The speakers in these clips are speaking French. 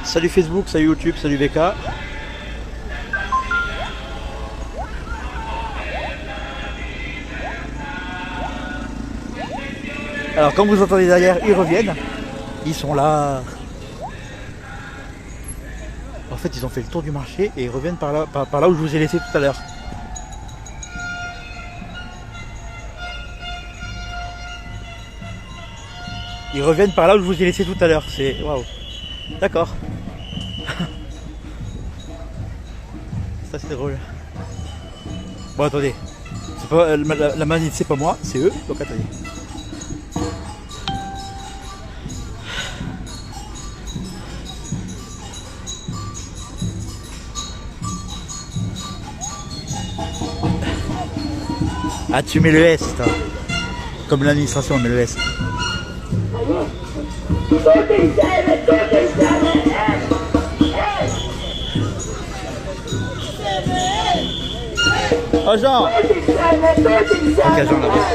Salut Facebook, salut YouTube, salut VK. Alors comme vous entendez derrière, ils reviennent. Ils sont là. En fait ils ont fait le tour du marché et ils reviennent par là où je vous ai laissé tout à l'heure. Ils reviennent par là où je vous ai laissé tout à l'heure. C'est waouh. D'accord. Ça c'est drôle. Bon attendez. C'est pas la manette, c'est pas moi, c'est eux. Donc attendez. Ah tu mets le S, toi. Comme l'administration met le S. Oh Jean. Ok Jean là-bas.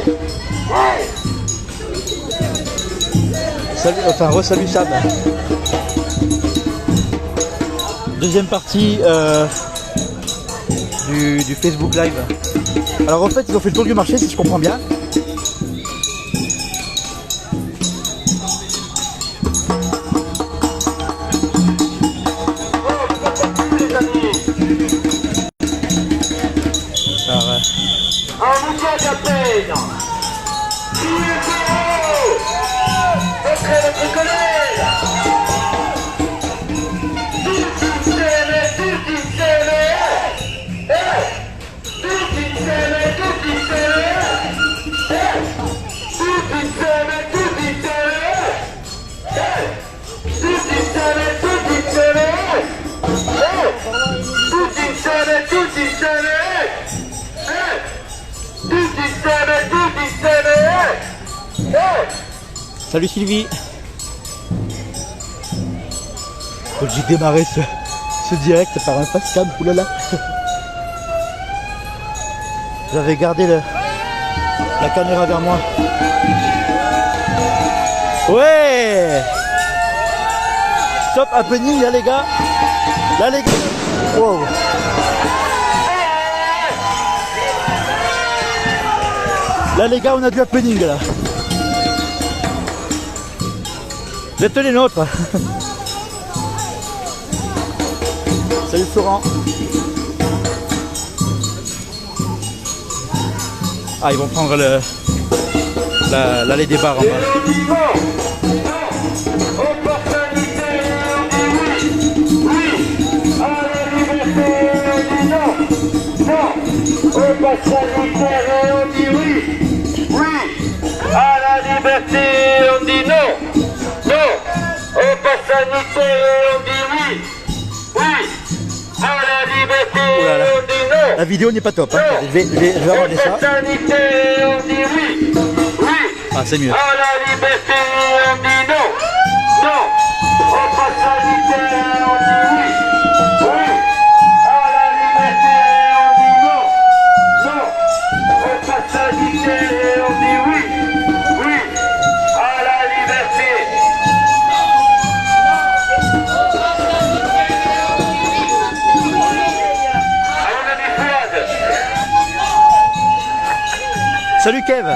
Salut, enfin re-salut Sam. Deuxième partie du Facebook Live. Alors en fait ils ont fait le tour du marché si je comprends bien. Salut Sylvie. Faut que j'ai démarré ce direct par un facecam, oulala. J'avais gardé la caméra vers moi. Ouais. Stop happening là les gars. Là les gars. Wow. Là les gars on a du happening là. Vous êtes les nôtres. Salut Florent. Ah ils vont prendre l'allée des bars en bas. Au pass sanitaire et on dit oui, oui, à la liberté on dit non, non, au pass sanitaire et on dit oui, oui, à la liberté on dit non. La vidéo n'est pas top, hein. Je vais regarder ça. Au pass sanitaire et on dit oui, oui, ah c'est mieux. à la liberté on dit non, non, au pass sanitaire on dit oui, oui, à la liberté on dit non. Au pass sanitaire, on dit oui, oui, à la liberté. Salut Kev.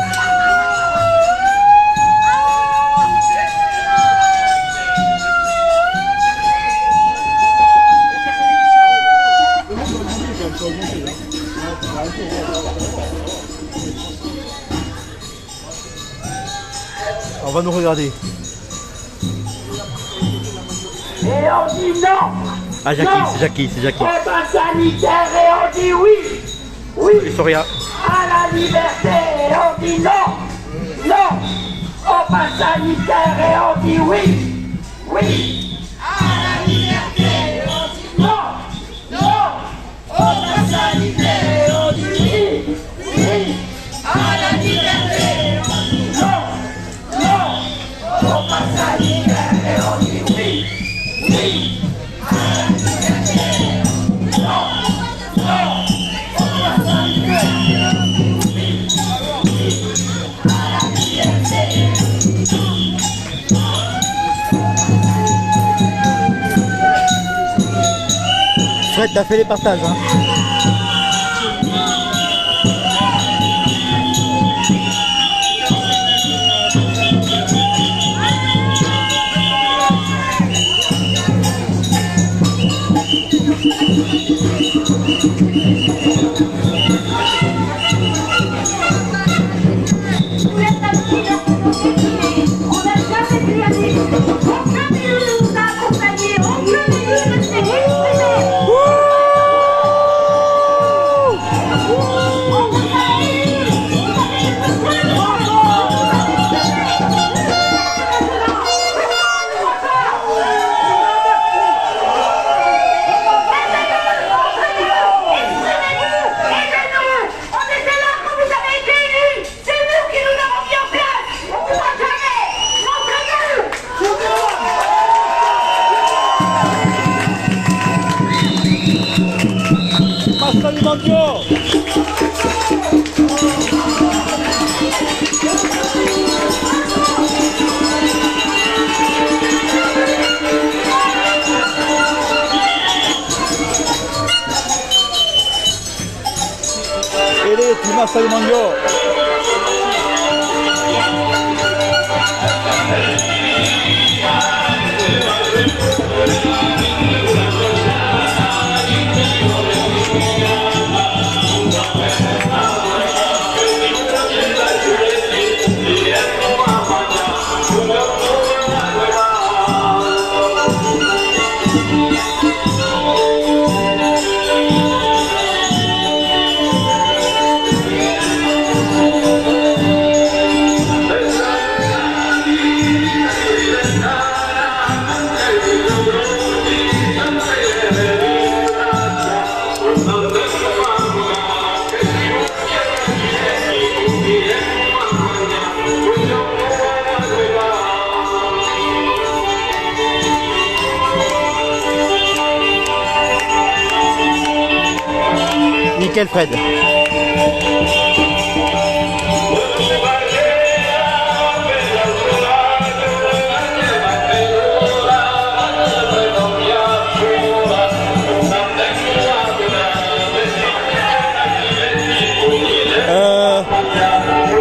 On va nous regarder. Et on dit non. Ah Jackie, c'est Jackie, c'est Jackie. Au pass sanitaire et on dit oui, oui. Salut Soria. À la liberté et on dit non, non. Au pass sanitaire et on dit oui, oui. À la liberté et on dit non, non. Au pass sanitaire et on dit oui, oui. À la liberté et on dit non, non. Au pass sanitaire et on dit oui, oui. À la liberté et on dit non, non. Au pass sanitaire et on dit oui, oui. À la liberté et on dit non. Fred, t'as fait les partages. Hein. Massa di Mandio. Nickel Fred.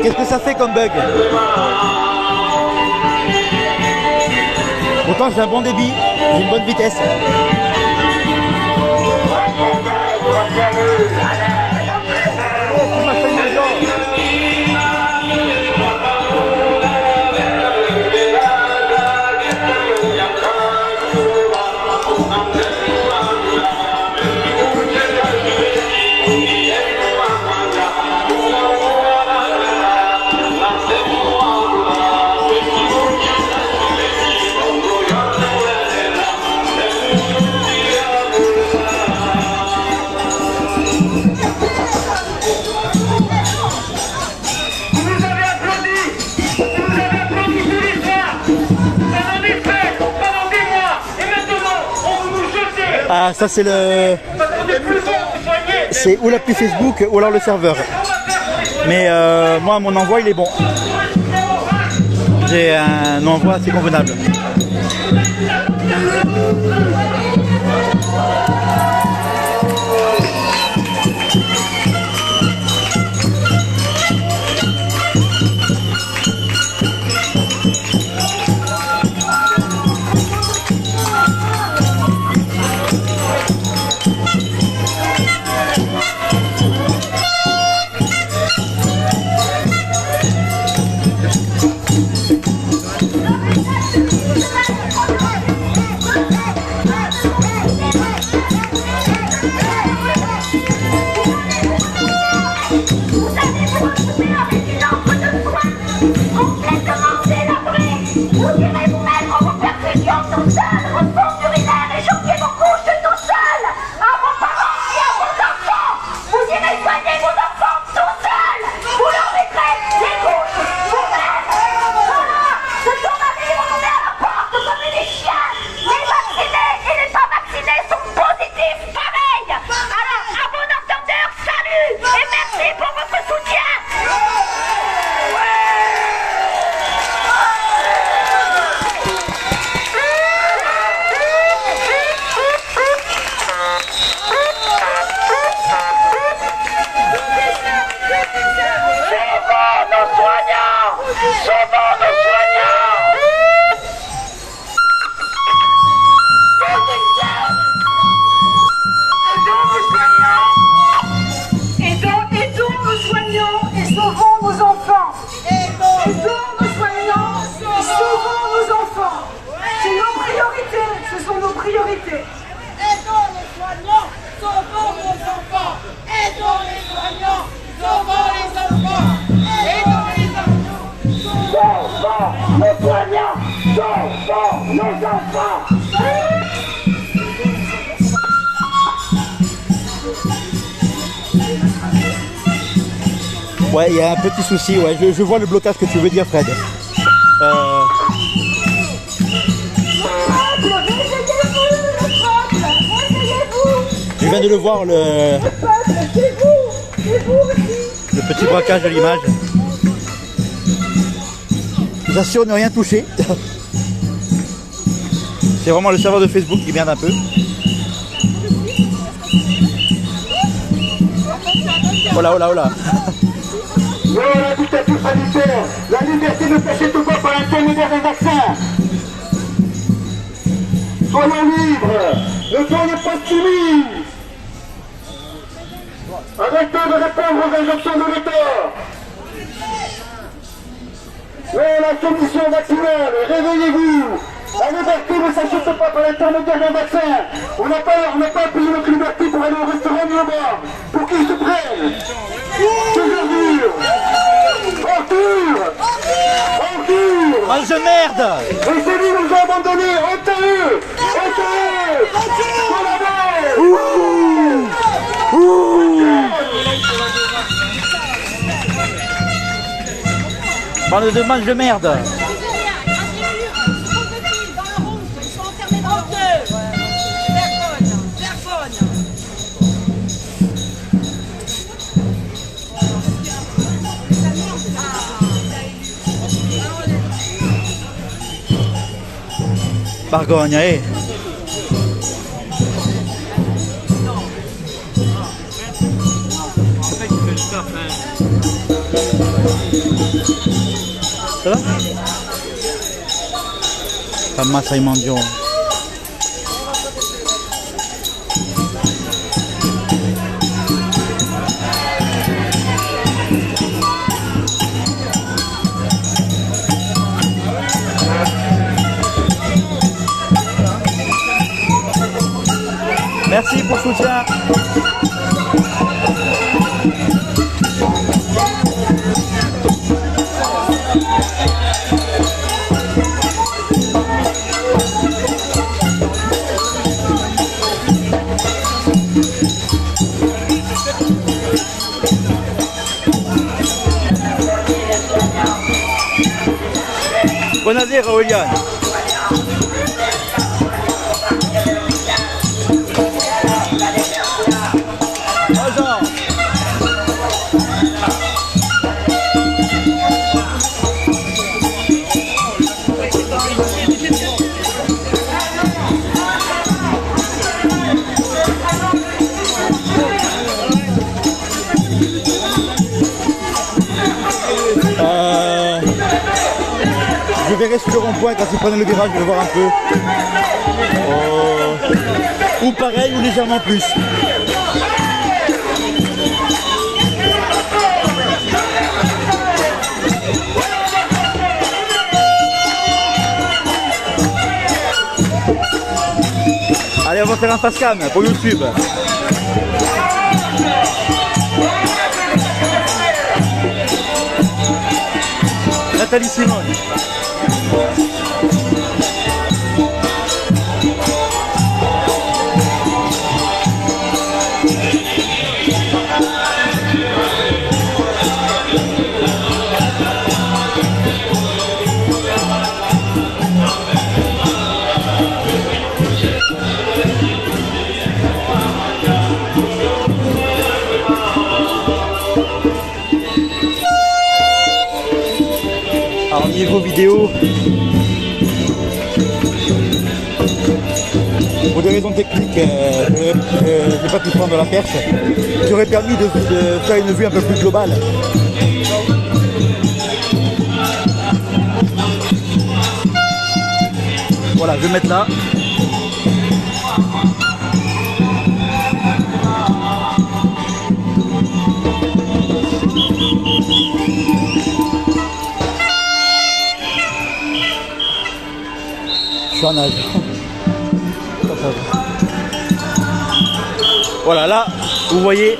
Qu'est-ce que ça fait comme bug? Pourtant j'ai un bon débit, j'ai une bonne vitesse. Ah, ça c'est le... C'est ou l'appli Facebook ou alors le serveur. Mais moi mon envoi il est bon. J'ai un envoi assez convenable. Aidons les soignants, sauvons nos enfants. Aidons les soignants, sauvons les enfants. Aidons les enfants. Sauvons nos soignants, sauvons nos enfants. Ouais, il y a un petit souci, ouais, je vois le blocage que tu veux dire, Fred. Je viens de le voir, le petit braquage de l'image. J'assure ne rien toucher. C'est vraiment le serveur de Facebook qui merde un peu. Oh là, oh là, oh là. Non, la dictature sanitaire, la liberté de passer tout corps par l'intermédiaire des vaccins. Soyons libres, ne soyons pas soumis. Arrêtez de répondre aux injonctions de l'État. Non, la soumission vaccinale, réveillez-vous. La liberté ne s'achète pas par l'intermédiaire d'un vaccin. On n'a pas payé notre liberté pour aller au restaurant ni au bar. Pour qu'ils se prennent. Aujourd'hui, Arthur, Oh, je merde. les élus nous ont abandonnés. Ôtez-eux, Parle de match de merde. Bargogne, allez. Ça va? Ammazza i mangioni. Merci pour le soutien. Buonasera, William. Je verrai sur le rond-point quand ils prennent le virage, je vais voir un peu. Ou pareil ou légèrement plus. Allez, on va faire un face cam pour YouTube. Nathalie Simone. Alors niveau vidéo, pour des raisons techniques, je n'ai pas pu prendre la perche. J'aurais permis de faire une vue un peu plus globale. Voilà, je vais mettre là. Je suis en nage. Ça va. Voilà, là, vous voyez.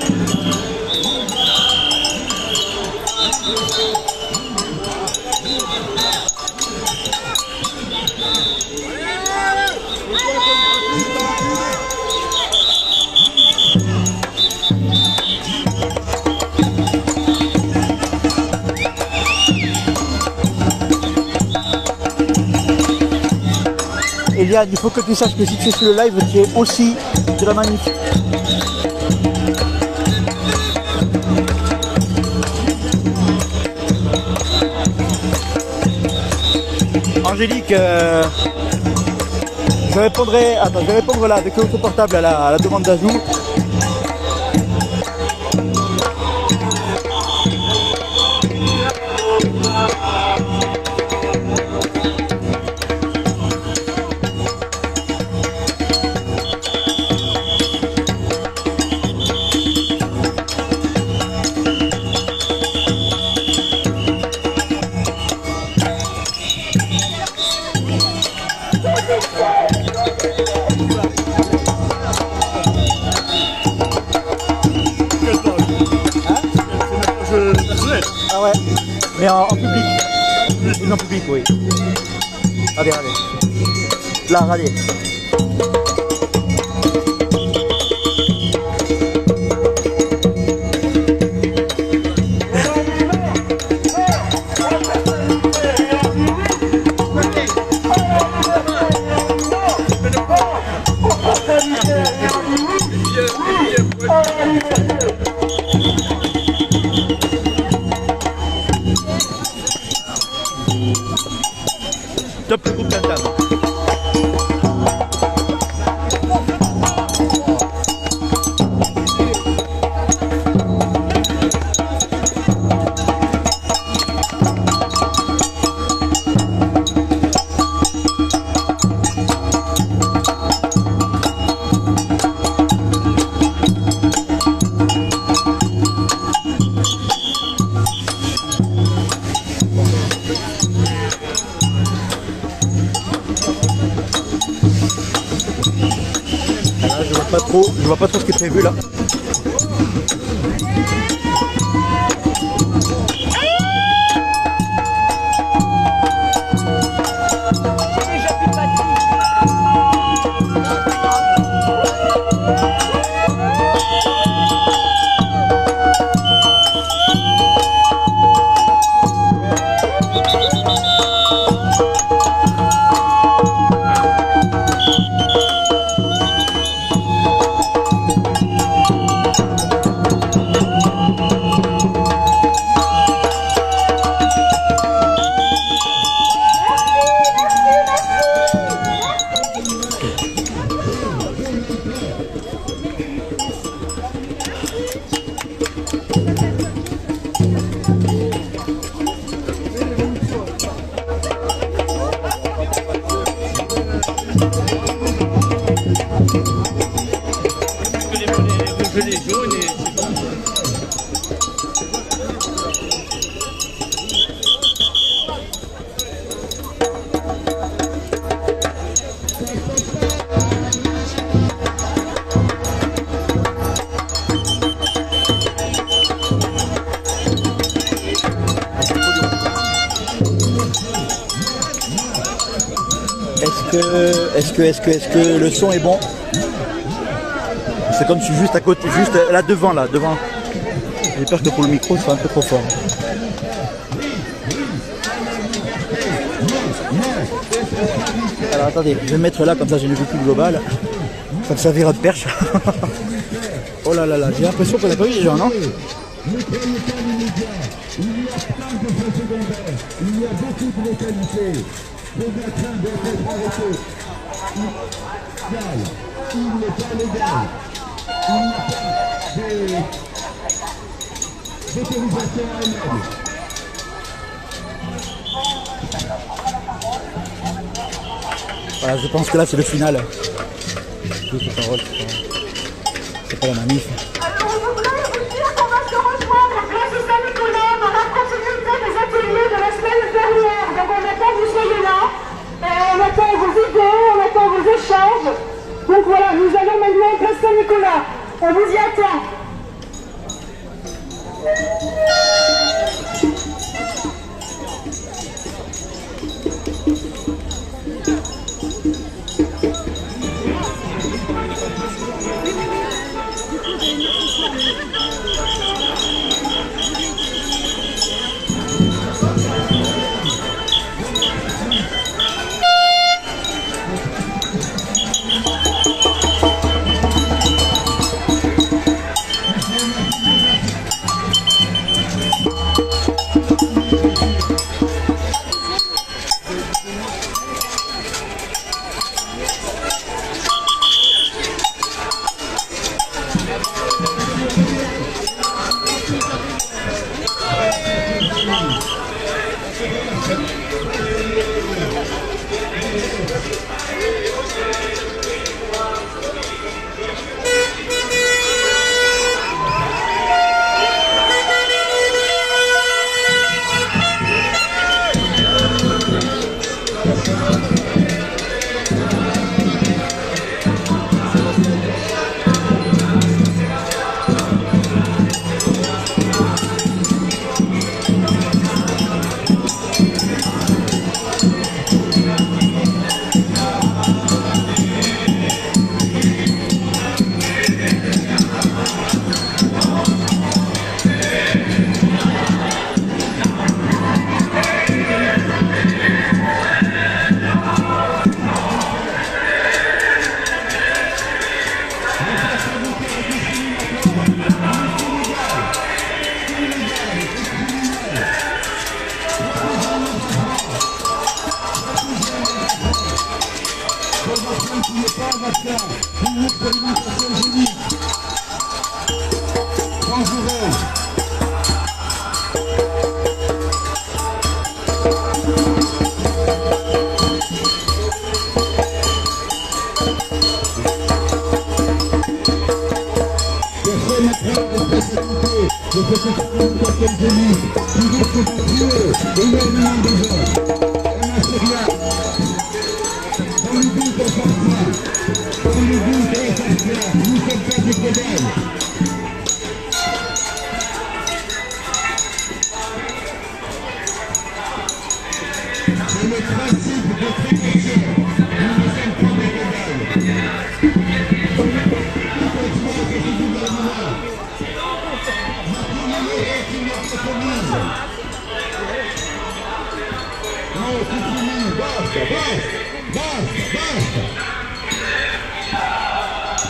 Eliane, il faut que tu saches que si tu fais le live, tu es aussi de la manif. Angélique, je répondrai. Attends, je vais répondre là avec l'autre portable à la demande d'Azou. Ah ouais, mais en public. En public, oui. Regardez, regardez. Là, regardez. Top le groupe Tantam. Je vois pas trop ce qui est prévu là. Est-ce que le son est bon? C'est comme si je suis juste à côté, juste là devant. J'ai peur que pour le micro, ce soit un peu trop fort. Alors attendez, je vais me mettre là, comme ça j'ai une vue plus globale. Ça me servira de perche. Oh là là là, j'ai l'impression qu'on n'a pas vu les gens, non? Voilà, je pense que là c'est le final. C'est pas la manif. Alors on voudrait vous dire qu'on va se rejoindre à Place Saint-Nicolas dans la continuité des ateliers de la semaine dernière. Donc on attend que vous soyez là, on attend vos idées, on attend vos échanges. Donc voilà, nous allons maintenant à Place Saint-Nicolas. On vous y attend.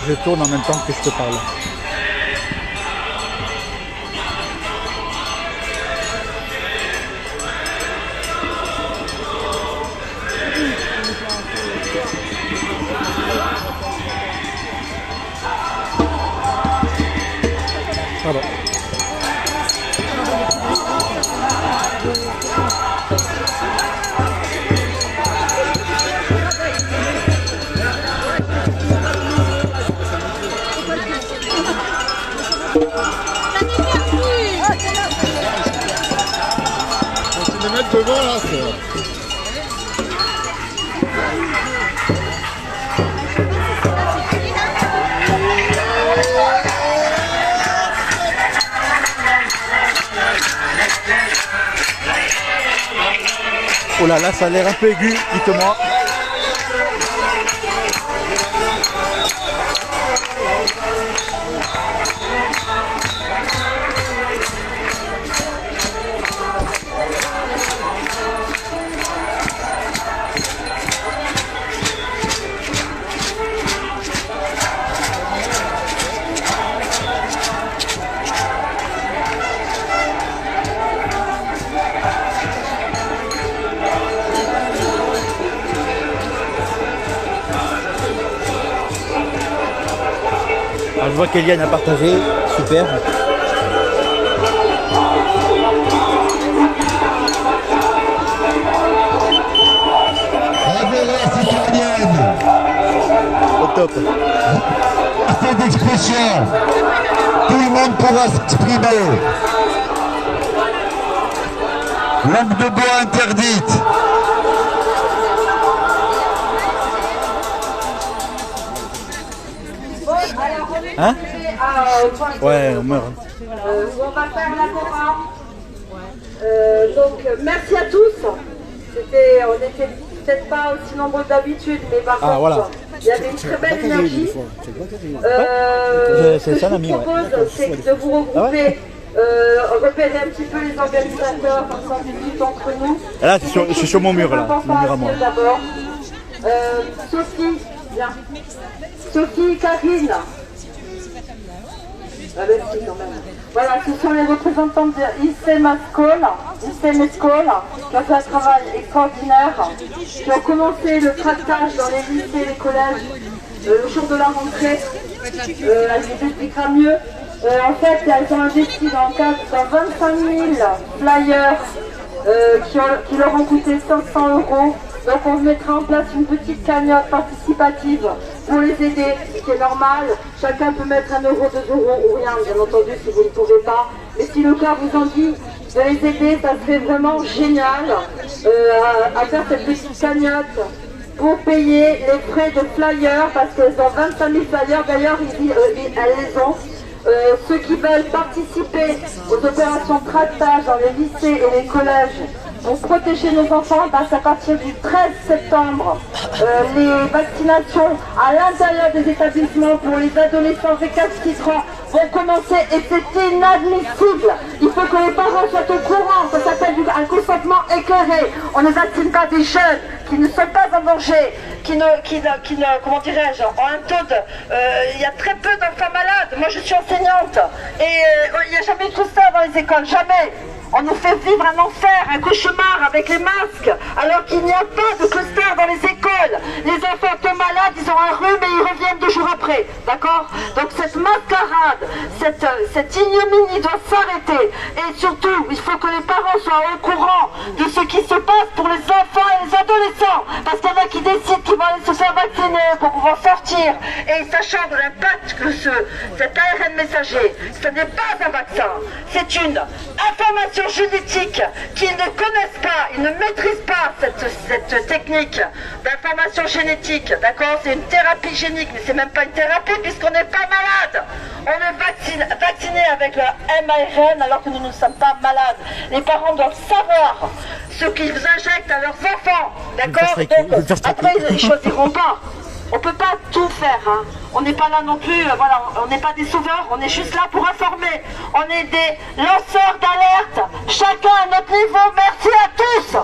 Je tourne en même temps que je te parle. Pardon. Les mettre devant là, c'est... Oh là là, ça a l'air un peu aigu, dites-moi. Alors, je vois qu'Eliane a partagé, super. Au top. Cette d'expression, tout le monde pourra s'exprimer. Langue de bois interdite. Bon, alors on est Hein? Ouais, on meurt. Où on va faire la Cora. Donc merci à tous. On n'était peut-être pas aussi nombreux que d'habitude, mais par contre, voilà. il y avait une très belle énergie. C'est ça, l'ami, Ce que je propose, c'est de vous regrouper, repérer un petit peu les organisateurs, comme ça on discute entre nous. Et là, je suis sur mon mur, là, le mur à moi. D'abord, Sophie, viens. Sophie, Karine. Ah ben si, quand même. Voilà, ce sont les représentants de ICEM School, qui ont fait un travail extraordinaire, qui ont commencé le tractage dans les lycées et les collèges le jour de la rentrée. Elle vous expliquera mieux. En fait, elles ont investi dans 25 000 flyers qui leur ont coûté 500 €. Donc on mettra en place une petite cagnotte participative pour les aider, ce qui est normal. Chacun peut mettre 1 €, 2 € ou rien, bien entendu, si vous ne pouvez pas. Mais si le cœur vous en dit de les aider, ça serait vraiment génial à faire cette petite cagnotte pour payer les frais de flyers, parce qu'elles ont 25 000 flyers, d'ailleurs elles les ont. Ceux qui veulent participer aux opérations de tractage dans les lycées et les collèges pour protéger nos enfants, c'est à partir du 13 septembre. Les vaccinations à l'intérieur des établissements pour les adolescents récalcitrants vont commencer et c'est inadmissible. Il faut que les parents soient au courant, ça s'appelle un consentement éclairé. On ne vaccine pas des jeunes qui ne sont pas en danger, qui ne comment dirais-je, ont un taux de... il y a très peu d'enfants malades. Moi je suis enseignante et il n'y a jamais eu tout ça dans les écoles, jamais. On nous fait vivre un enfer, un cauchemar avec les masques, alors qu'il n'y a pas de cluster dans les écoles. Les enfants tombent malades, ils ont un rhume et ils reviennent 2 jours après, d'accord? Donc cette mascarade, cette ignominie doit s'arrêter. Et surtout, il faut que les parents soient au courant de ce qui se passe pour les enfants et les adolescents. Parce qu'il y en a qui décident qu'ils vont aller se faire vacciner pour pouvoir sortir. Et sachant de l'impact que cet ARN messager, ce n'est pas un vaccin, c'est une information génétique qu'ils ne connaissent pas, ils ne maîtrisent pas cette technique d'information génétique, d'accord? C'est une thérapie génique, mais c'est même pas une thérapie puisqu'on n'est pas malade. On est vacciné avec le mRNA alors que nous ne sommes pas malades. Les parents doivent savoir ce qu'ils injectent à leurs enfants, d'accord? Donc après ils choisiront pas. On ne peut pas tout faire, hein. On n'est pas là non plus, voilà, on n'est pas des sauveurs, on est juste là pour informer. On est des lanceurs d'alerte, chacun à notre niveau. Merci à tous.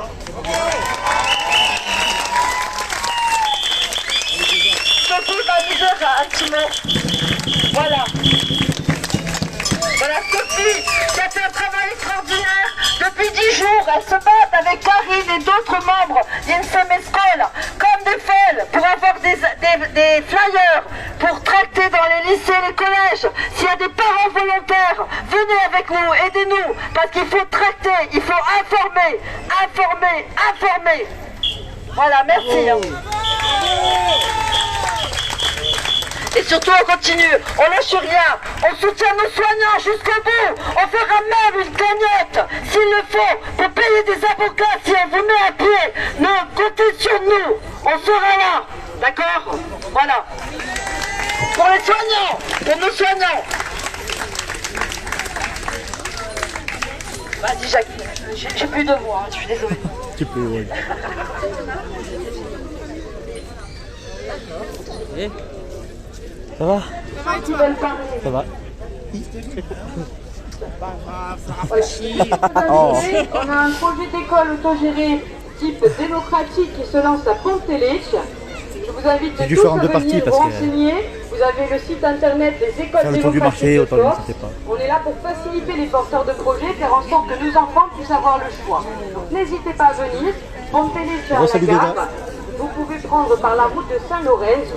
Sophie va nous dire un petit mot. Voilà. Voilà Sophie, qui a fait un travail extraordinaire. Depuis 10 jours, elle se bat avec Karine et d'autres membres d'INSEM School, comme des folles, pour avoir des flyers, pour tracter dans les lycées et les collèges. S'il y a des parents volontaires, venez avec nous, aidez-nous, parce qu'il faut tracter, il faut informer. Voilà, merci. Et surtout on continue, on lâche rien, on soutient nos soignants jusqu'au bout, on fera même une cagnotte s'il le faut pour payer des avocats si on vous met à pied. Non, comptez sur nous, on sera là, d'accord? Voilà. Pour les soignants, pour nos soignants. Vas-y Jacques, j'ai plus de voix, je suis désolée. Tu peux, oui. Ça va? Ça va. On a un projet d'école autogéré type démocratique qui se lance à Pont-Télé. Je vous invite tous à venir vous renseigner. Vous avez le site internet des écoles démocratiques de Corse. On est là pour faciliter les porteurs de projets, faire en sorte que nos enfants puissent avoir le choix. Donc n'hésitez pas à venir. Pont-Télé à la gare. Vous pouvez prendre par la route de Saint-Lorenz.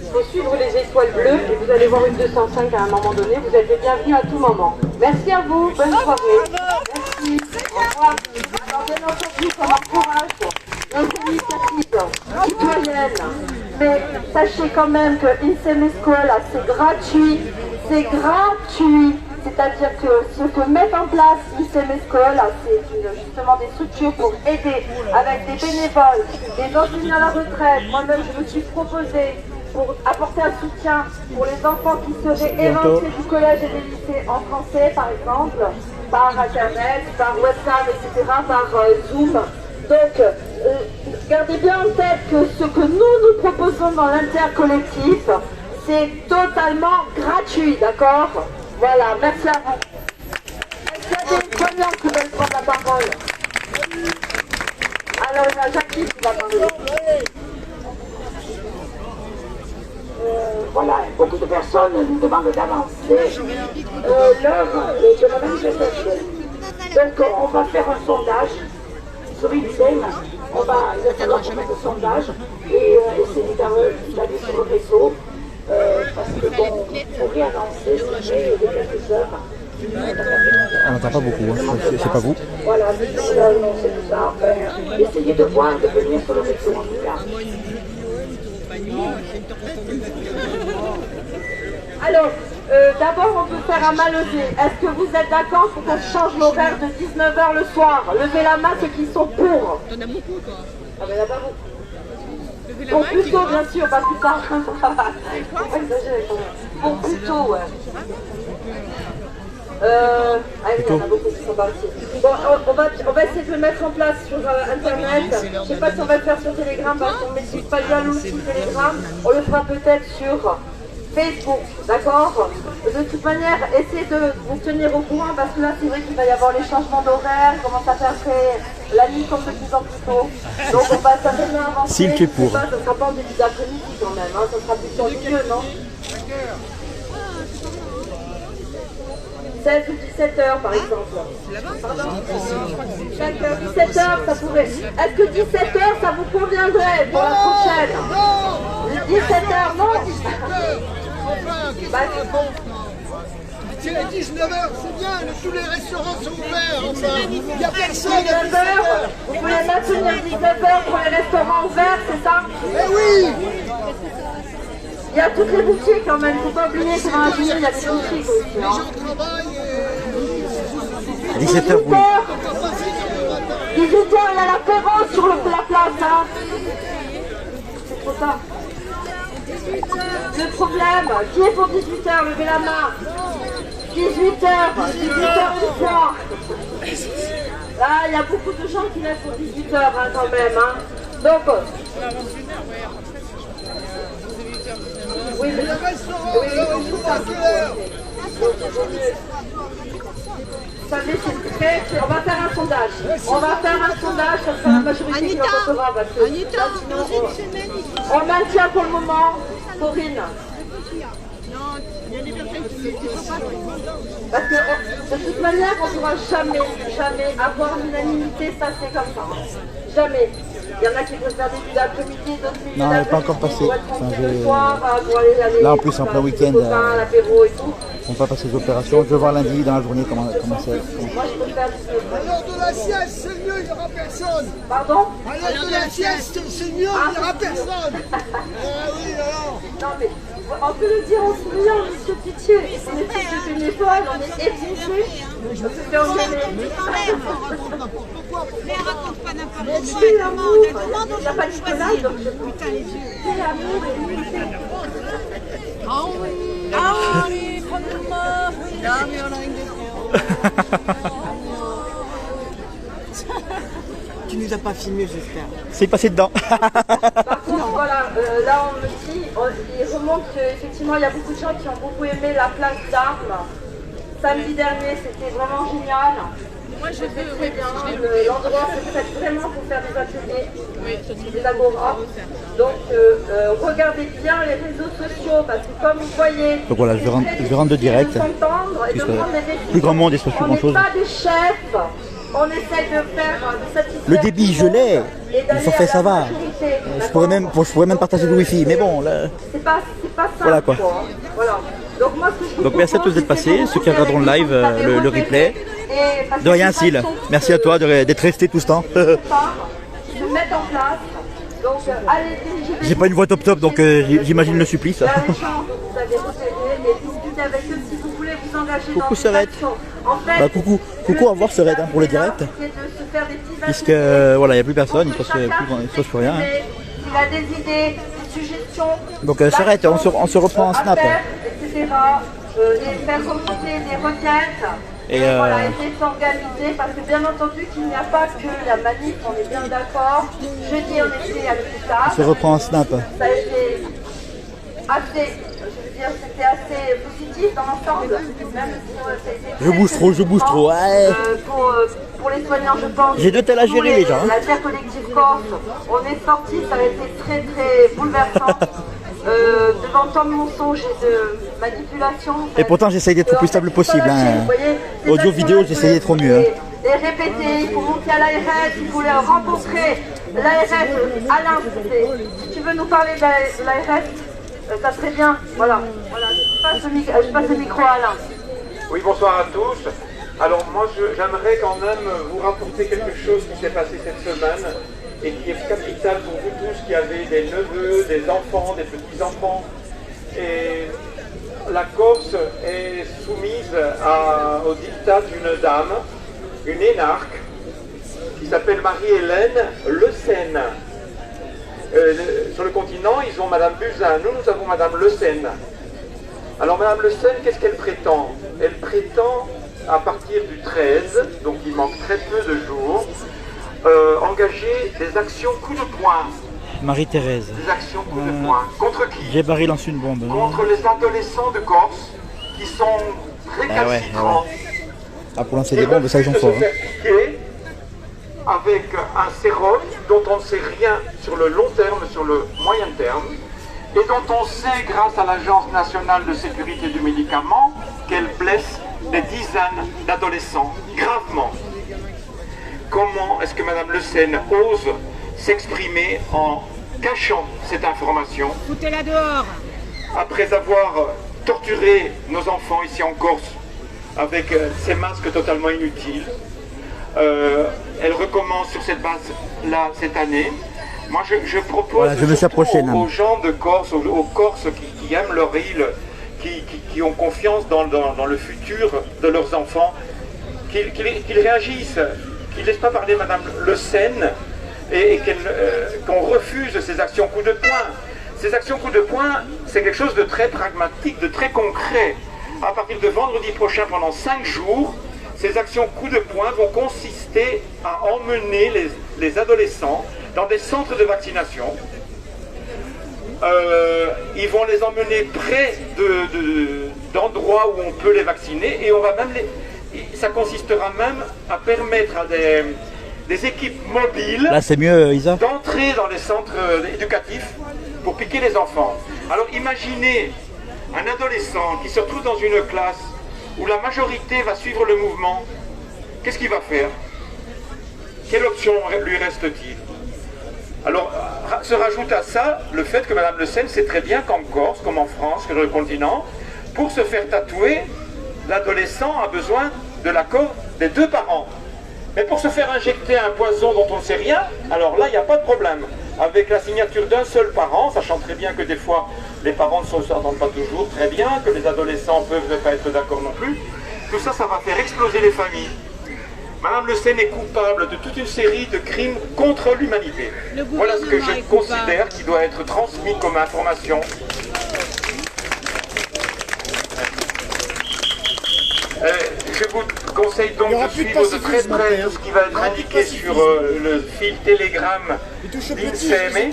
Il faut suivre les étoiles bleues et vous allez voir une 205 à un moment donné. Vous êtes les bienvenus à tout moment. Merci à vous. Bonne soirée. Merci. Au revoir. Alors bien entendu, ça m'encourage nos initiatives citoyennes. Mais sachez quand même que INSEM School, c'est gratuit. C'est gratuit. C'est-à-dire que ce que met en place INSEM School, c'est justement des structures pour aider avec des bénévoles, des enseignants à la retraite. Moi-même, je me suis proposée pour apporter un soutien pour les enfants qui seraient Bientôt. évincés du collège et des lycées en français, par exemple, par Internet, par webcam, etc., par Zoom. Donc, gardez bien en tête que ce que nous proposons dans l'intercollectif, c'est totalement gratuit, d'accord? Voilà, merci à vous. Est-ce qu'il y a des soignants qui veulent prendre la parole? Alors, il y a Jackie qui va parler. Voilà, beaucoup de personnes nous demandent d'avancer l'heure de la manifestation. Donc on va faire un sondage sur l'INSEE. Il va falloir qu'on mette un sondage et essayer d'aller sur le réseau. Parce que bon, il faut réannoncer, c'est vrai, de quelques heures. On n'entend pas beaucoup, hein. C'est pas vous. Voilà, c'est annoncer tout ça. Enfin, essayez de voir, de venir sur le réseau en tout cas. Alors, d'abord, on peut faire un mal levé. Est-ce que vous êtes d'accord pour qu'on change l'horaire de 19h le soir? Levez la main ceux qui sont pour. T'en as beaucoup, toi. Ah ben là-bas, vous. Levez la Pour main. plus tôt, bien sûr, pas plus tard. Faut pas exagérer quand même. Pour plus tôt, ouais. Ah oui, il y en a beaucoup qui sont partis. Bon, on va essayer de le mettre en place sur Internet. Je ne sais pas si on va le faire sur Telegram parce qu'on ne maîtrise pas bien l'outil Telegram. On le fera peut-être sur Facebook, d'accord? De toute manière, essayez de vous tenir au courant parce que là, c'est vrai qu'il va y avoir les changements d'horaire, comment ça fait après, la nuit comme de plus en plus tôt. Donc on va certainement avancer. S'il tu es pour. Je sais pas, ça sera pas en début d'après-midi quand même, hein. Ça sera plus en milieu, non? 16 ou 17 heures par exemple. Pardon 17 heures, ça pourrait. Est-ce que 17 heures, ça vous conviendrait pour la prochaine? 17 heures, non? Bah, C'est à 19h, c'est bien, tous les restaurants sont ouverts, enfin, il n'y a personne. 19 heures, vous pouvez maintenir 19 heures pour les restaurants ouverts, c'est ça? Eh oui. Il y a toutes les boutiques quand même, il ne faut pas oublier que dans la ville, il y a des boutiques aussi. Les Hein. gens travaillent et... 17h, oui. 18h, il y a l'apéro sur la place. Hein. C'est trop tard. Le problème, qui est pour 18h? Levez la main. 18h, 18h une fois. Là, il y a beaucoup de gens qui lèvent pour 18h hein, quand même. Hein. Donc, oui, mais Le restaurant, oui, alors, il ouvre à quelle heure? vous savez, c'est très... On va faire un sondage. On va faire un sondage, ça sera la majorité qui l'emportera. Parce que là, sinon, on maintient pour le moment. Corinne. Parce que de toute manière, on ne pourra jamais avoir l'unanimité, ça c'est comme ça. Jamais. Il y en a qui préfèrent début d'après-midi, d'autres milieu Non, elle n'est pas d'après-midi, encore passée. pour être Enfin, tranquille je- le soir, pour aller Là, en plus, en plein week-end, l'apéro et tout. On va passer les opérations. Je vais voir lundi dans la journée comment c'est. Moi, je préfère 19 À l'heure de la sieste, c'est mieux, il n'y aura personne. Pardon? À l'heure de la sieste, c'est mieux, il n'y aura personne. Ah oui, alors. Non mais, on peut le dire en souriant, monsieur Pitié. On est tous des bénévoles, on est épuisés. Je me fais engueuler. Mais raconte pas n'importe quoi. C'est l'amour. Demande Il aux n'y a gens pas de de choisir. choisir. Donc je Putain, les yeux. c'est l'amour et l'unité. Ah oui, prends-le-moi. Ah, mais on a une Tu nous as pas filmé, j'espère. C'est passé dedans. Par contre, voilà, là on me dit, il remonte qu'effectivement il y a beaucoup de gens qui ont beaucoup aimé la place d'armes. Samedi dernier, c'était vraiment génial. Moi, je C'était veux, très bien. L'endroit se prête vraiment pour faire des ateliers, des agora. Donc, regardez bien les réseaux sociaux parce que comme vous voyez, Donc voilà, je vais rendre de direct. s'entendre et de Puisque prendre des décisions. plus grand monde et ce soit plus On grand n'est chose. pas des chefs. On essaie de faire de satisfaire Le débit, je l'ai. Le forfait, ça va. Je pourrais même partager le wifi. Mais bon, là. C'est pas ça. Voilà, quoi. Voilà. Donc, moi, ce que je vous Donc merci à tous d'être passés, ceux qui regarderont le live, le replay. De rien, Syl. Merci à toi d'être resté tout ce temps. Se mettre en place. Donc, allez, dirigez-vous. J'ai pas une voix top, donc j'imagine le supplice. Là, les gens, vous avez repéré et discutez avec eux si vous voulez vous engager dans Coucou, cette Serette. action. En fait, Bah, coucou, au revoir, Serette, hein, pour le direct. c'est de se faire des petits Puisque ateliers voilà, il n'y a plus personne, il pour ne que se chacun passe plus rien. Il a des idées, des suggestions. discussions. Donc, Charrette, on se reprend en snap. Affaires, etc. Et faire remonter des requêtes. Et voilà, essayer de s'organiser parce que bien entendu qu'il n'y a pas que la manif, on est bien d'accord. Jeudi on était à l'hôpital. on se reprend en snap. Ça a été assez, je veux dire, c'était assez positif dans l'ensemble. Même si ça a été Je bouge trop, ouais. Pour les soignants, je pense. J'ai deux tels à gérer, les gens, hein. La Terre collective Corse, on est sorti, ça a été très très bouleversant. Devant tant de mensonges et de manipulations. Et pourtant, j'essaye d'être le plus stable possible. Hein. Audio, vidéo, j'essaye d'être au mieux. Hein. Et répéter, il faut monter à l'ARS, il faut rencontrer l'ARS. Alain, si tu veux nous parler de l'ARS, ça serait bien. Voilà. Je passe le micro à Alain. Oui, bonsoir à tous. Alors moi, j'aimerais quand même vous rapporter quelque chose qui s'est passé cette semaine et qui est capital pour vous tous qui avez des neveux, des enfants, des petits-enfants. Et la Corse est soumise au dictat d'une dame, une énarque, qui s'appelle Marie-Hélène Le Sen. Sur le continent, ils ont Madame Buzyn, nous avons Madame Le Sen. Alors Madame Le Sen, qu'est-ce qu'elle prétend? Elle prétend, à partir du 13, donc il manque très peu de jours, engager des actions coup de poing. Marie-Thérèse. Des actions coup de poing. Contre qui? J'ai barré lance une bombe. Contre les adolescents de Corse qui sont récalcitrants. Ah, pour lancer des bombes, ça ils sont forts. Avec un sérum dont on ne sait rien sur le long terme, sur le moyen terme, et dont on sait, grâce à l'Agence nationale de sécurité du médicament, qu'elle blesse des dizaines d'adolescents gravement. Comment est-ce que Mme Le Sen ose s'exprimer en cachant cette information? Foutez-la dehors. Après avoir torturé nos enfants ici en Corse avec ces masques totalement inutiles, elle recommence sur cette base-là cette année. Moi, je propose aux gens de Corse, aux Corses qui aiment leur île, qui ont confiance dans le futur de leurs enfants, qu'ils réagissent, qu'ils ne laissent pas parler Madame Le Sen et qu'on refuse ces actions coup de poing. Ces actions coup de poing, c'est quelque chose de très pragmatique, de très concret. À partir de vendredi prochain, pendant 5 jours, ces actions coup de poing vont consister à emmener les adolescents dans des centres de vaccination. Ils vont les emmener près d'endroits où on peut les vacciner et on va même ça consistera même à permettre à des équipes mobiles là, c'est mieux, Isa, d'entrer dans les centres éducatifs pour piquer les enfants. Alors imaginez un adolescent qui se retrouve dans une classe où la majorité va suivre le mouvement. Qu'est-ce qu'il va faire? Quelle option lui reste-t-il? Alors, se rajoute à ça le fait que Mme Le Sen sait très bien qu'en Corse, comme en France, sur le continent, pour se faire tatouer, l'adolescent a besoin de l'accord des 2 parents. Mais pour se faire injecter un poison dont on ne sait rien, alors là, il n'y a pas de problème. Avec la signature d'un seul parent, sachant très bien que des fois, les parents ne s'entendent pas toujours très bien, que les adolescents peuvent ne pas être d'accord non plus, tout ça, ça va faire exploser les familles. Madame Le Sen est coupable de toute une série de crimes contre l'humanité. Voilà ce que je considère qui doit être transmis comme information. Je vous conseille donc de suivre de très près tout ce qui va être indiqué sur le fil Telegram d'Inseme,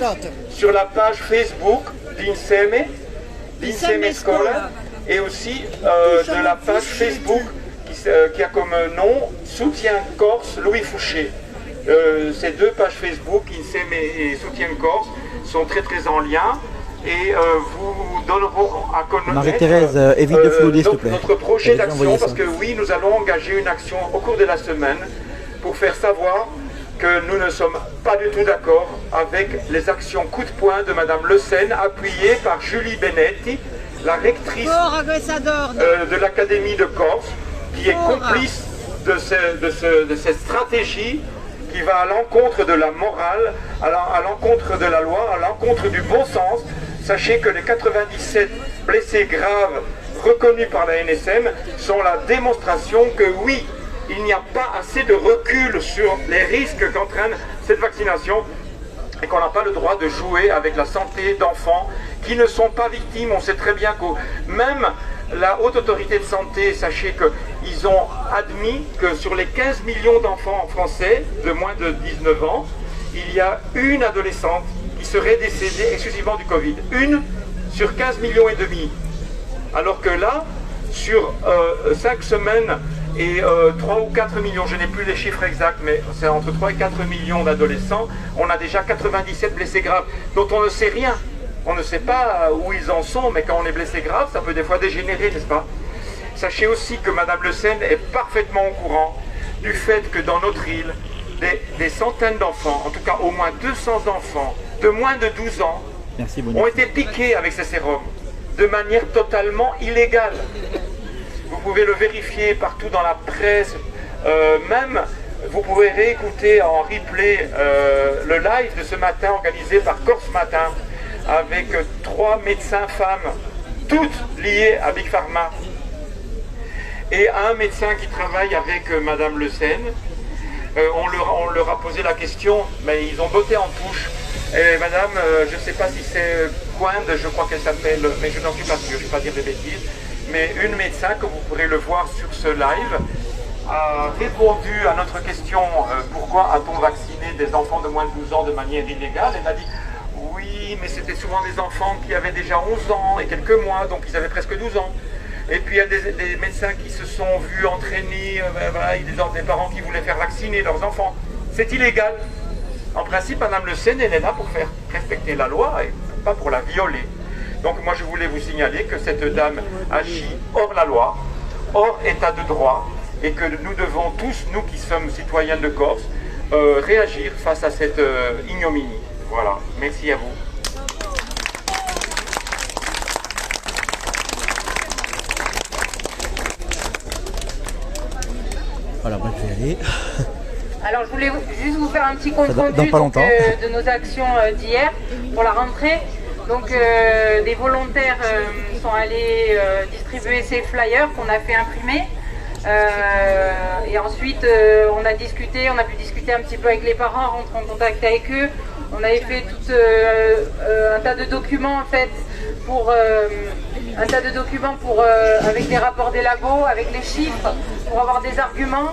sur la page Facebook d'Inseme Scola, et aussi de la page Facebook qui a comme nom Soutien Corse Louis Fouché. Ces 2 pages Facebook, Inseme et Soutien Corse, sont très en lien et vous donneront à connaître Marie-Thérèse, évite de flouder, s'il te plaît. notre projet d'action, parce que oui, nous allons engager une action au cours de la semaine pour faire savoir que nous ne sommes pas du tout d'accord avec les actions coup de poing de Madame Le Sen, appuyée par Julie Benetti, la rectrice de l'Académie de Corse, qui est complice de cette stratégie qui va à l'encontre de la morale, à l'encontre de la loi, à l'encontre du bon sens. Sachez que les 97 blessés graves reconnus par la NSM sont la démonstration que oui, il n'y a pas assez de recul sur les risques qu'entraîne cette vaccination et qu'on n'a pas le droit de jouer avec la santé d'enfants qui ne sont pas victimes. On sait très bien que même la Haute Autorité de Santé, sachez qu'ils ont admis que sur les 15 millions d'enfants français de moins de 19 ans, il y a une adolescente qui serait décédée exclusivement du Covid. Une sur 15 millions et demi. Alors que là, sur 5 semaines et 3 ou 4 millions, je n'ai plus les chiffres exacts, mais c'est entre 3 et 4 millions d'adolescents, on a déjà 97 blessés graves, dont on ne sait rien. On ne sait pas où ils en sont, mais quand on est blessé grave, ça peut des fois dégénérer, n'est-ce pas? Sachez aussi que Madame Le Sen est parfaitement au courant du fait que dans notre île, des centaines d'enfants, en tout cas au moins 200 enfants de moins de 12 ans, ont été piqués avec ces sérums de manière totalement illégale. Vous pouvez le vérifier partout dans la presse, même vous pouvez réécouter en replay le live de ce matin organisé par Corse Matin avec 3 médecins femmes, toutes liées à Big Pharma, et un médecin qui travaille avec Madame Le Sen. On leur a posé la question, mais ils ont botté en touche. Et Madame, je ne sais pas si c'est Quinde, je crois qu'elle s'appelle, mais je n'en suis pas sûr, je ne vais pas dire des bêtises, mais une médecin, que vous pourrez le voir sur ce live, a répondu à notre question pourquoi a-t-on vacciné des enfants de moins de 12 ans de manière illégale. Elle a dit oui, mais c'était souvent des enfants qui avaient déjà 11 ans et quelques mois, donc ils avaient presque 12 ans. Et puis il y a des médecins qui se sont vus entraîner, voilà, il y a des parents qui voulaient faire vacciner leurs enfants. C'est illégal. En principe, Madame Le Sen, elle est là pour faire respecter la loi et pas pour la violer. Donc moi je voulais vous signaler que cette dame agit hors la loi, hors état de droit, et que nous devons tous, nous qui sommes citoyens de Corse, réagir face à cette ignominie. Voilà, merci à vous. Voilà, moi je vais y aller. Alors je voulais juste vous faire un petit compte rendu de nos actions d'hier pour la rentrée. Donc des volontaires sont allés distribuer ces flyers qu'on a fait imprimer. Et ensuite on a pu discuter un petit peu avec les parents, rentrer en contact avec eux. On avait fait tout un tas de documents en fait avec des rapports des labos, avec les chiffres, pour avoir des arguments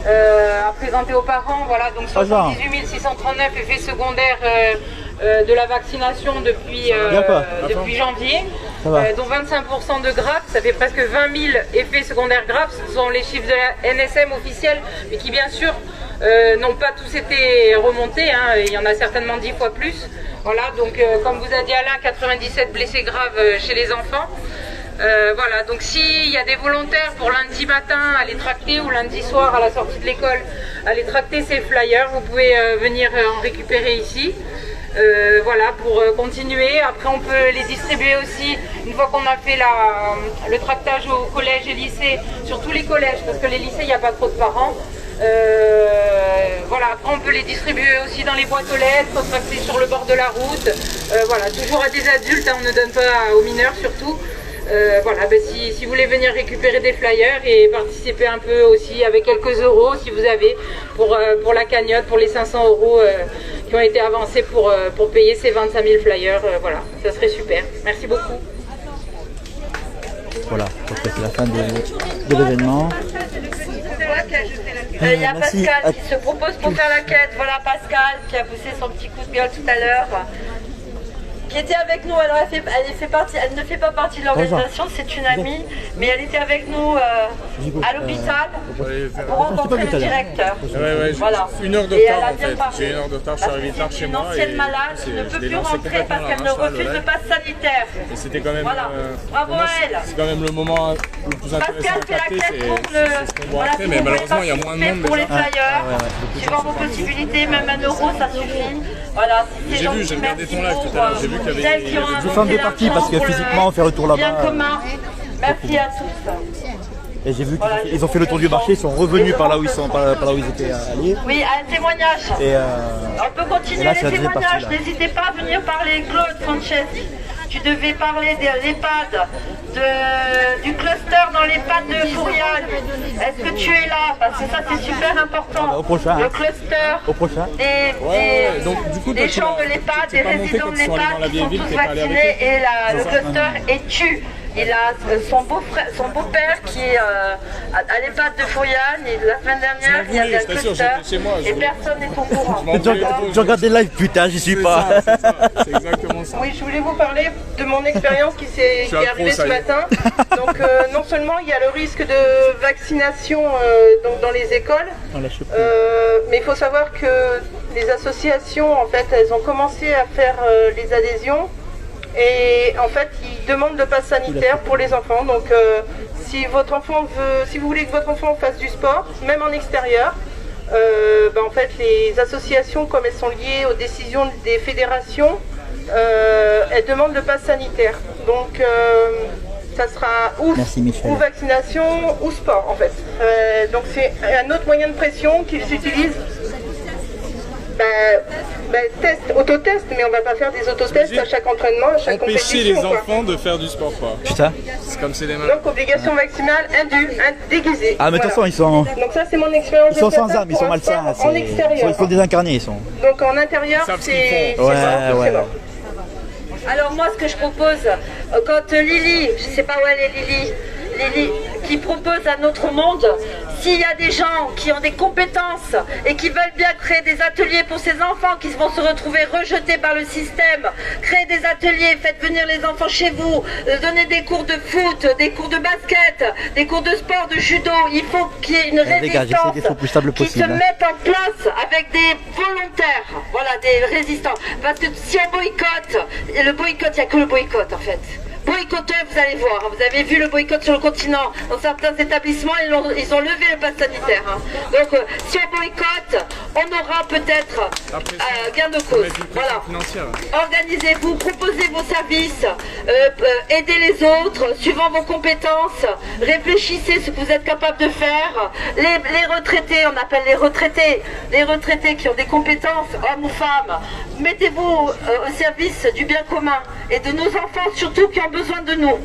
à présenter aux parents. Voilà, donc 78 639 effets secondaires de la vaccination depuis janvier, dont 25% de graves, ça fait presque 20 000 effets secondaires graves. Ce sont les chiffres de la NSM officiels, mais qui bien sûr n'ont pas tous été remontés, hein. Il y en a certainement 10 fois plus. Voilà, donc comme vous a dit Alain, 97 blessés graves chez les enfants. Voilà, donc s'il y a des volontaires pour lundi matin à les tracter, ou lundi soir à la sortie de l'école à les tracter ces flyers, vous pouvez venir en récupérer ici. Voilà, pour continuer. Après on peut les distribuer aussi une fois qu'on a fait le tractage au collège et lycée, sur tous les collèges, parce que les lycées il n'y a pas trop de parents. Voilà, après on peut les distribuer aussi dans les boîtes aux lettres, tracter sur le bord de la route. Voilà, toujours à des adultes, hein, on ne donne pas aux mineurs surtout. Voilà, ben si vous voulez venir récupérer des flyers et participer un peu aussi avec quelques euros si vous avez pour la cagnotte, pour les 500 euros qui ont été avancés pour payer ces 25 000 flyers, voilà, ça serait super. Merci beaucoup. Voilà, donc c'est la fin de l'événement. Il y a Pascal qui se propose pour faire la quête. Voilà Pascal qui a poussé son petit coup de gueule tout à l'heure, qui était avec nous. Alors elle ne fait pas partie de l'organisation, c'est une amie, mais elle était avec nous à l'hôpital pour rencontrer le directeur. Voilà. Une heure de retard en fait. J'ai une heure de retard, je suis arrivé tard chez moi. C'est une ancienne malade qui ne peut plus rentrer parce qu'elle ne refuse le pass sanitaire. Et c'était quand même. Voilà. Bravo à elle. C'est quand même le moment le plus intéressant de capter, c'est ce qu'on voit après, mais malheureusement il y a moins de monde. Pour les flyers, suivant vos possibilités, même 1 euro ça suffit. Voilà. J'ai regardé ton live tout à l'heure, j'ai vu qu'il y avait. Je vous fais deux parties parce que physiquement on fait retour là-bas. Bien commun. Merci à tous. Et j'ai vu qu'ils ont fait le tour du marché, ils sont revenus par là où ils étaient allés. Oui, un témoignage. Et on peut continuer les témoignages. N'hésitez pas à venir parler. Claude Franceschi, tu devais parler de l'EHPAD, du cluster dans l'EHPAD de Fouriane. Est-ce que tu es là? Parce que ça c'est super important. Au prochain. Le cluster Au prochain. Donc, du coup, des gens de l'EHPAD, des résidents de l'EHPAD qui sont tous vaccinés et le cluster est tu. Il a son beau-père qui est à l'EHPAD de Fouriane et la semaine dernière il y avait un cluster et personne n'est au courant. Je regarde des lives, putain, j'y suis pas. C'est exactement ça. Oui, je voulais vous parler de mon expérience qui est arrivée ce matin. Donc non seulement il y a le risque de vaccination donc dans les écoles, mais il faut savoir que les associations en fait elles ont commencé à faire les adhésions. Et en fait, ils demandent le pass sanitaire pour les enfants. Donc, si vous voulez que votre enfant fasse du sport, même en extérieur, en fait, les associations, comme elles sont liées aux décisions des fédérations, elles demandent le pass sanitaire. Donc, ça sera ou vaccination ou sport, en fait. Donc, c'est un autre moyen de pression qu'ils utilisent. Autotest, mais on va pas faire des autotests à chaque entraînement, à chaque compétition. Empêcher les enfants de faire du sport, quoi. Putain. C'est comme c'est les mains. Donc obligation vaccinale indue, déguisée. Ah mais de toute façon ils sont... Donc ça c'est mon expérience. Ils sont sans âme, ils sont malsains. En extérieur. Ils sont désincarnés, ils sont. Donc en intérieur c'est... Ouais. Alors moi ce que je propose, quand Lily, je sais pas où elle est Lily, qui propose à notre monde, s'il y a des gens qui ont des compétences et qui veulent bien créer des ateliers pour ces enfants qui vont se retrouver rejetés par le système, créez des ateliers, faites venir les enfants chez vous, donnez des cours de foot, des cours de basket, des cours de sport, de judo, il faut qu'il y ait une résistance qui se mette en place avec des volontaires, voilà, des résistants. Parce que si on boycotte, le boycott, il n'y a que le boycott en fait. Boycotteurs, vous allez voir, vous avez vu le boycott sur le continent, dans certains établissements, ils ont levé le pass sanitaire. Donc, si on boycotte, on aura peut-être gain de cause. Voilà. Organisez-vous, proposez vos services, aidez les autres, suivant vos compétences, réfléchissez ce que vous êtes capable de faire. Les retraités, on appelle les retraités qui ont des compétences, hommes ou femmes, mettez-vous au service du bien commun et de nos enfants surtout qui ont besoin de nous.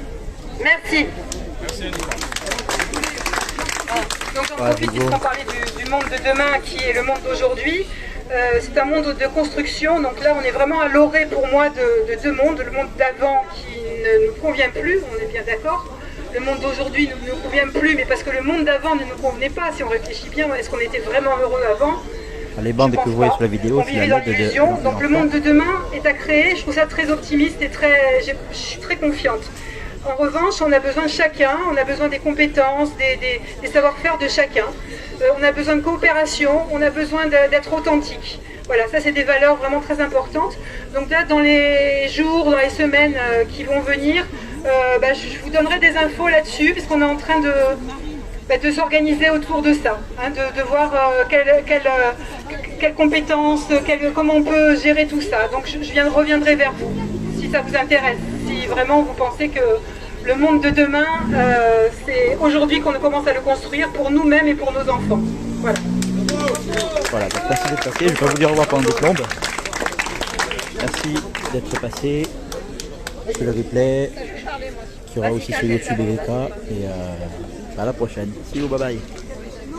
Merci. Donc j'en profite pour parler du monde de demain qui est le monde d'aujourd'hui. C'est un monde de construction, donc là on est vraiment à l'orée pour moi de deux mondes. Le monde d'avant qui ne nous convient plus, on est bien d'accord. Le monde d'aujourd'hui ne nous convient plus, mais parce que le monde d'avant ne nous convenait pas. Si on réfléchit bien, est-ce qu'on était vraiment heureux avant? Les bandes que vous voyez sur la vidéo, c'est la l'illusion. Donc le monde de demain est à créer. Je trouve ça très optimiste et je suis très confiante. En revanche, on a besoin de chacun, on a besoin des compétences, des savoir-faire de chacun. On a besoin de coopération, on a besoin d'être authentique. Voilà, ça c'est des valeurs vraiment très importantes. Donc là, dans les jours, dans les semaines qui vont venir, je vous donnerai des infos là-dessus, puisqu'on est en train de s'organiser autour de ça, hein, de voir quelles compétences, comment on peut gérer tout ça. Donc je reviendrai vers vous, si ça vous intéresse, si vraiment vous pensez que le monde de demain, c'est aujourd'hui qu'on commence à le construire pour nous-mêmes et pour nos enfants. Voilà. Voilà, donc merci d'être passé, je vais pas vous dire au revoir pendant des plombes. Merci d'être passé sur le replay, qui aura aussi sur YouTube et VK, et à la prochaine. See you, bye bye.